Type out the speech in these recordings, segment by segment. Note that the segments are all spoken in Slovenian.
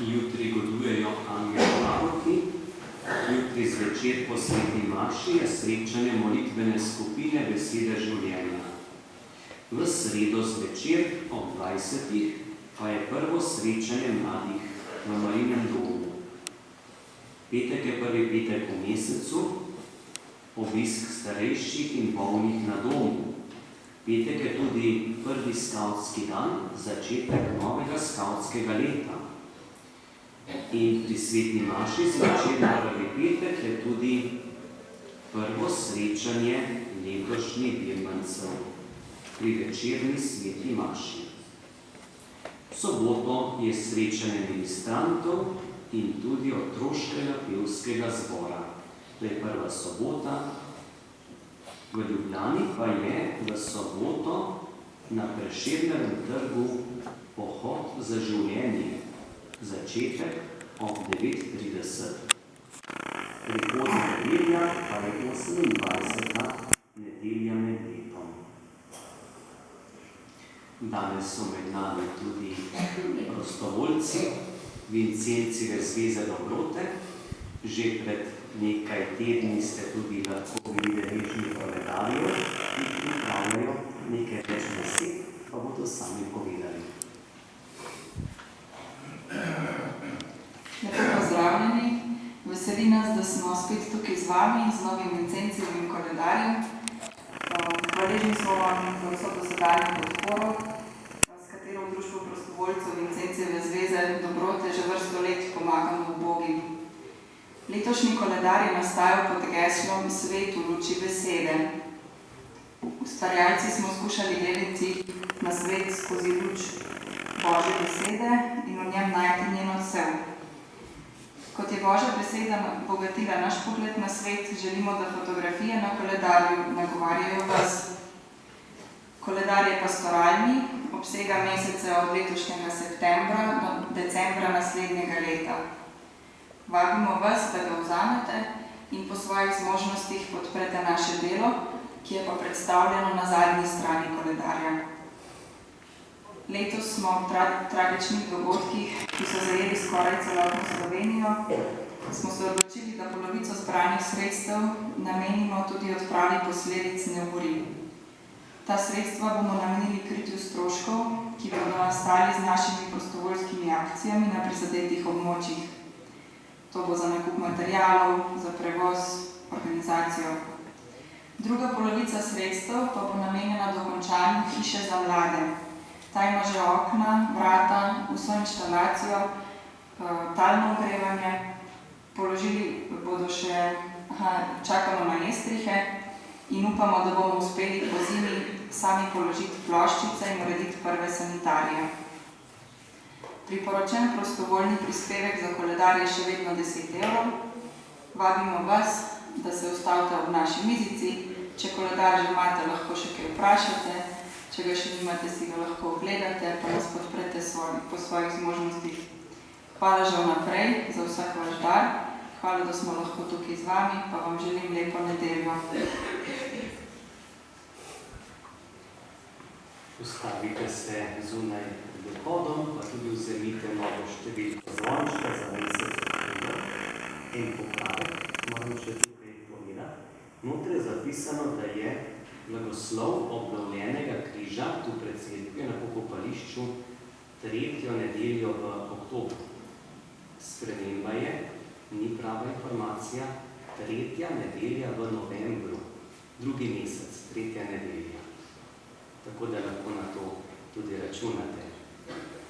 Jutri godujejo angeli varuhi, jutri zvečer po sveti maši je srečanje molitvene skupine Besede življenja. V sredo zvečer ob 20. pa je prvo srečanje mladih v Marijinem domu. Petek je prvi petek v mesecu, obisk starejših in bolnih na domu. Petek je tudi prvi skavtski dan, začetek novega skavtskega leta. In pri sveti maši zvečer na prvi petek je tudi prvo srečanje letošnjih birmancev pri večerni sveti maši. V soboto je srečanje ministrantov in tudi otroškega pevskega zbora. To je prva sobota. V Ljubljani pa je v soboto na Prešernovem trgu pohod za življenje. Začetek ob 9:30. Prihodnja nedelja pa je 28. nedelja med letom. Danes so med nami tudi prostovoljci Vincencijeve zveze dobrote. Že pred nekaj tedni ste tudi lahko bili deležni koledarjev, ki pripravljajo nekaj več besed, pa bodo sami povedali. Lepo pozdravljeni. Veseli nas, da smo spet tukaj z vami, z novim Vincencijevim koledarjem. Hvaležni smo vam za vso dosedanjo podporo, s katero v društvu prostovoljcev Vincencijeve zveze dobrote že vrsto let pomagamo ubogim. Letošnji koledar je nastajal pod geslom Svet v luči besede. Ustvarjalci smo skušali gledati na svet skozi luč Božje besede in v njem najti njen odsev. Kot je Božja beseda bogatila naš pogled na svet, želimo, da fotografije na koledarju nagovarjajo vas. Koledar je pastoralni, obsega mesece od letošnjega septembra do decembra naslednjega leta. Vabimo vas, da ga vzamete in po svojih zmožnostih podprete naše delo, ki je pa predstavljeno na zadnji strani koledarja. Letos smo v tragičnih dogodkih, ki so zajeli skoraj celotno Slovenijo, smo se odločili, da polovico zbranih sredstev namenimo tudi odpravi posledic neurij. Ta sredstva bomo namenili kritju stroškov, ki bodo nastali z našimi prostovoljskimi akcijami na prizadetih območjih. To bo za nakup materialov, za prevoz, organizacijo. Druga polovica sredstev pa bo namenjena dokončanju hiše za mlade. Ta ima že okna, vrata, vso inštalacijo, talno ogrevanje. Položili bodo še, čakamo na estrihe in upamo, da bomo uspeli po zimi sami položiti ploščice in urediti prve sanitarije. Priporočen prostovoljni prispevek za koledar je še vedno 10 €. Vabimo vas, da se ustavite ob naši mizici. Če koledar že imate, lahko še kaj vprašate. Če ga še nimate, si ga lahko ogledate, pa nas podprete po svojih zmožnostih. Hvala že vnaprej za vsak vaš dar. Hvala, da smo lahko tukaj z vami, pa vam želim lepo nedeljo. Ustavite se zunaj pred vhodom, pa tudi vzemite novo številko zvončka za mesec oktober. En popravek, moram še tukaj povedati. Noter je zapisano, da je blagoslov obnovljenega križa tu pred cerkvijo na pokopališču 3. nedeljo v oktobru. Sprememba je, ni prava informacija, 3. nedelja v novembru, drugi mesec, 3. nedelja. Tako da lahko na to tudi računate.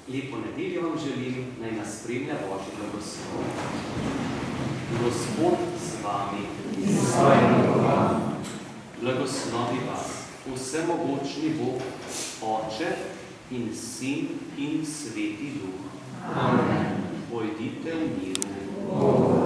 Lepo nedeljo vam želim, naj nas spremlja Božji blagoslov. Gospod z vami. Blagoslovi vas, vsemogočni Bog, Oče in Sin in Sveti Duh. Amen. Pojdite v miru.